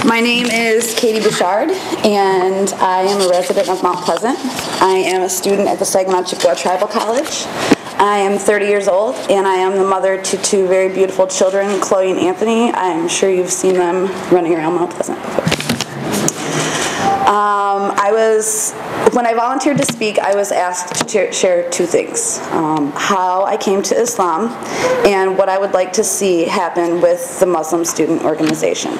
My name is Katie Bouchard, and I am a resident of Mount Pleasant. I am a student at the Saginaw Chippewa Tribal College. I am 30 years old, and I am the mother to two very beautiful children, Chloe and Anthony. I'm sure you've seen them running around Mount Pleasant before. When I volunteered to speak, I was asked to share two things. How I came to Islam and what I would like to see happen with the Muslim student organization.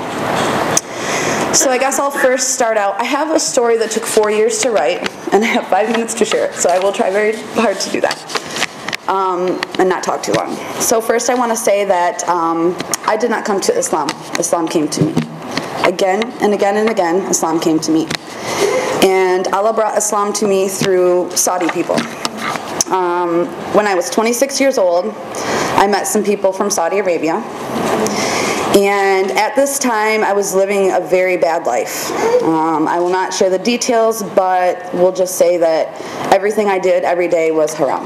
So I guess I'll first start out. I have a story that took 4 years to write, and I have 5 minutes to share it, so I will try very hard to do that and not talk too long. So first I want to say that I did not come to Islam. Islam came to me. Again and again and again, Islam came to me. And Allah brought Islam to me through Saudi people. When I was 26 years old, I met some people from Saudi Arabia. And at this time, I was living a very bad life. I will not share the details, but we'll just say that everything I did every day was haram.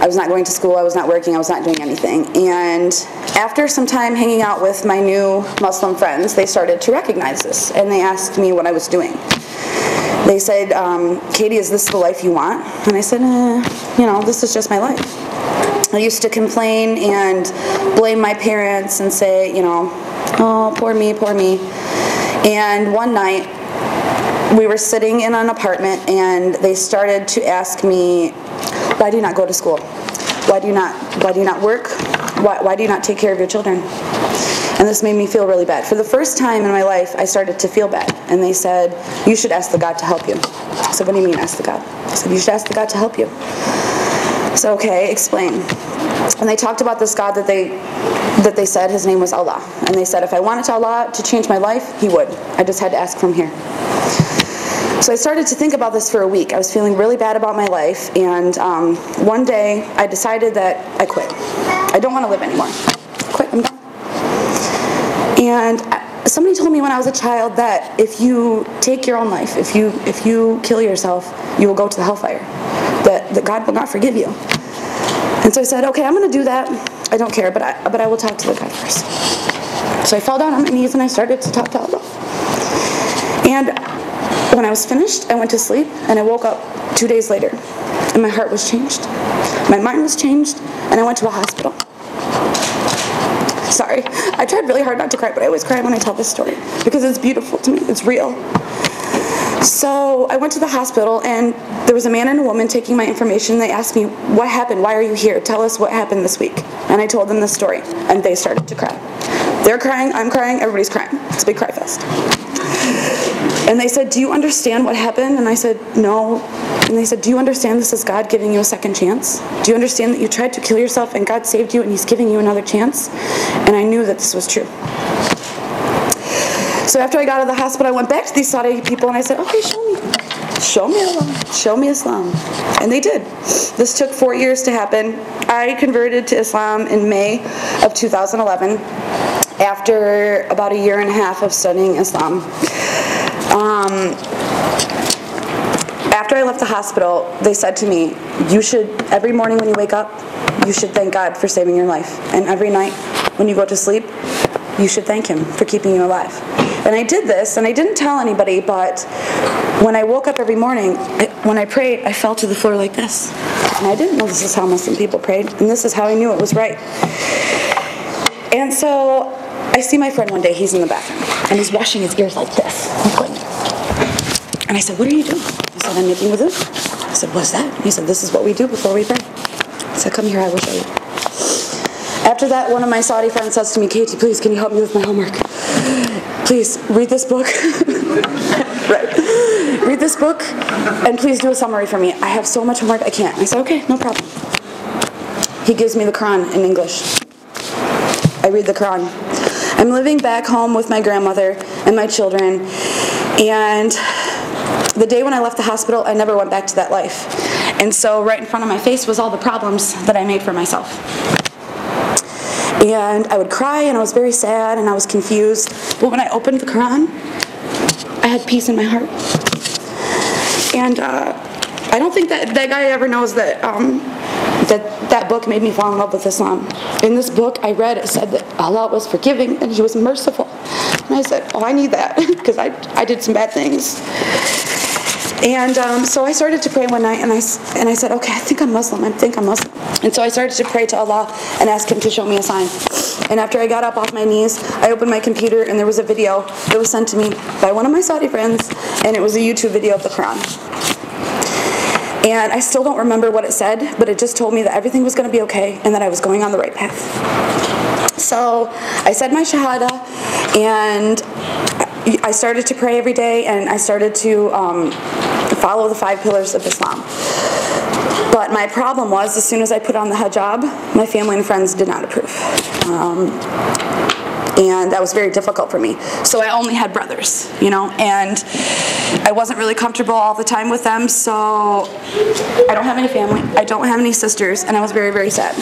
I was not going to school, I was not working, I was not doing anything. And after some time hanging out with my new Muslim friends, they started to recognize this, and they asked me what I was doing. They said, Katie, is this the life you want? And I said, this is just my life. I used to complain and blame my parents and say, oh, poor me, poor me. And one night, we were sitting in an apartment, and they started to ask me, why do you not go to school? Why do you not work? Why do you not take care of your children? And this made me feel really bad. For the first time in my life, I started to feel bad. And they said, you should ask the God to help you. I said, what do you mean, ask the God? I said, you should ask the God to help you. So, okay, explain. And they talked about this God that they said his name was Allah. And they said if I wanted Allah to change my life, he would. I just had to ask from here. So I started to think about this for a week. I was feeling really bad about my life, and one day I decided that I quit. I don't want to live anymore. I quit, I'm done. And somebody told me when I was a child that if you take your own life, if you kill yourself, you will go to the hellfire. That God will not forgive you. And so I said, okay, I'm going to do that. I don't care, but I will talk to the God first. So I fell down on my knees and I started to talk to Allah. And when I was finished, I went to sleep, and I woke up 2 days later, and my heart was changed. My mind was changed, and I went to a hospital. Sorry, I tried really hard not to cry, but I always cry when I tell this story, because it's beautiful to me, it's real. So I went to the hospital, and there was a man and a woman taking my information. They asked me, what happened? Why are you here? Tell us what happened this week. And I told them the story, and they started to cry. They're crying, I'm crying, everybody's crying. It's a big cry fest. And they said, do you understand what happened? And I said, no. And they said, do you understand this is God giving you a second chance? Do you understand that you tried to kill yourself and God saved you and he's giving you another chance? And I knew that this was true. So after I got out of the hospital, I went back to these Saudi people and I said, okay, show me. Show me Allah. Show me Islam. And they did. This took 4 years to happen. I converted to Islam in May of 2011 after about 1.5 years of studying Islam. After I left the hospital, they said to me, you should, every morning when you wake up, you should thank God for saving your life. And every night when you go to sleep, you should thank him for keeping you alive. And I did this, and I didn't tell anybody, but when I woke up every morning, when I prayed, I fell to the floor like this. And I didn't know this is how Muslim people prayed, and this is how I knew it was right. And so I see my friend one day, he's in the bathroom, and he's washing his ears like this. And I said, what are you doing? I said, I'm making wudu. I said, what's that? He said, this is what we do before we pray. I said, come here, I will show you. After that, one of my Saudi friends says to me, Katie, please, can you help me with my homework? Please, read this book. Right. Read this book, and please do a summary for me. I have so much homework, I can't. I said, okay, no problem. He gives me the Quran in English. I read the Quran. I'm living back home with my grandmother and my children, and the day when I left the hospital, I never went back to that life. And so right in front of my face was all the problems that I made for myself. And I would cry, and I was very sad, and I was confused. But when I opened the Quran, I had peace in my heart. And I don't think that guy ever knows that that book made me fall in love with Islam. In this book I read, it said that Allah was forgiving and He was merciful. And I said, oh, I need that, because I did some bad things. And so I started to pray one night, and I said, okay, I think I'm Muslim. And so I started to pray to Allah and ask Him to show me a sign. And after I got up off my knees, I opened my computer, and there was a video that was sent to me by one of my Saudi friends, and it was a YouTube video of the Quran. And I still don't remember what it said, but it just told me that everything was going to be okay and that I was going on the right path. So I said my Shahada, and I started to pray every day, and I started to follow the 5 pillars of Islam. But my problem was, as soon as I put on the hijab, my family and friends did not approve. And that was very difficult for me. So I only had brothers, and I wasn't really comfortable all the time with them, so I don't have any family, I don't have any sisters, and I was very, very sad.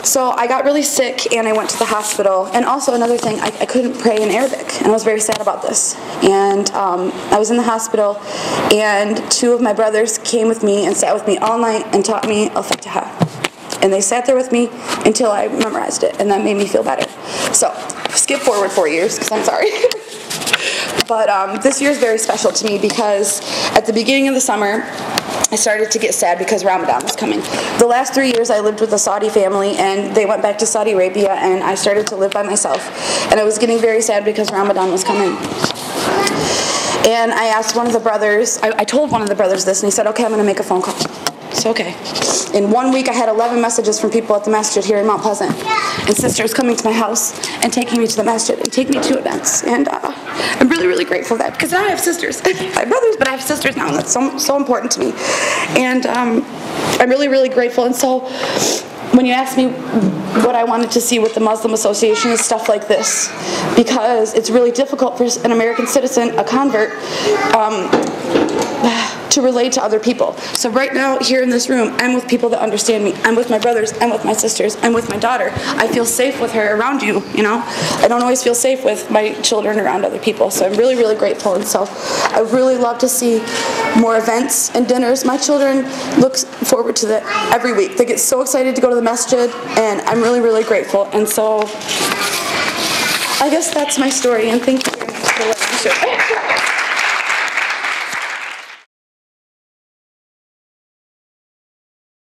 So I got really sick, and I went to the hospital. And also another thing, I couldn't pray in Arabic, and I was very sad about this. And I was in the hospital, and 2 of my brothers came with me and sat with me all night and taught me Al-Fatiha. And they sat there with me until I memorized it, and that made me feel better. So skip forward 4 years, because I'm sorry. But this year is very special to me, because at the beginning of the summer, I started to get sad because Ramadan was coming. The last 3 years I lived with a Saudi family, and they went back to Saudi Arabia, and I started to live by myself. And I was getting very sad because Ramadan was coming. And I asked one of the brothers, I told one of the brothers this, and he said, okay, I'm going to make a phone call. So okay. In 1 week I had 11 messages from people at the masjid here in Mount Pleasant, and sisters coming to my house and taking me to the masjid and taking me to events. And I'm really, really grateful for that, because now I have sisters. I have brothers, but I have sisters now, and that's so important to me. And I'm really, really grateful. And so when you ask me what I wanted to see with the Muslim Association, is stuff like this, because it's really difficult for an American citizen, a convert, to relate to other people. So right now, here in this room, I'm with people that understand me. I'm with my brothers, I'm with my sisters, I'm with my daughter. I feel safe with her around you, I don't always feel safe with my children around other people, so I'm really, really grateful. And so I really love to see more events and dinners. My children look forward to that every week. They get so excited to go to the masjid, and I'm really, really grateful. And so I guess that's my story, and thank you for letting me share.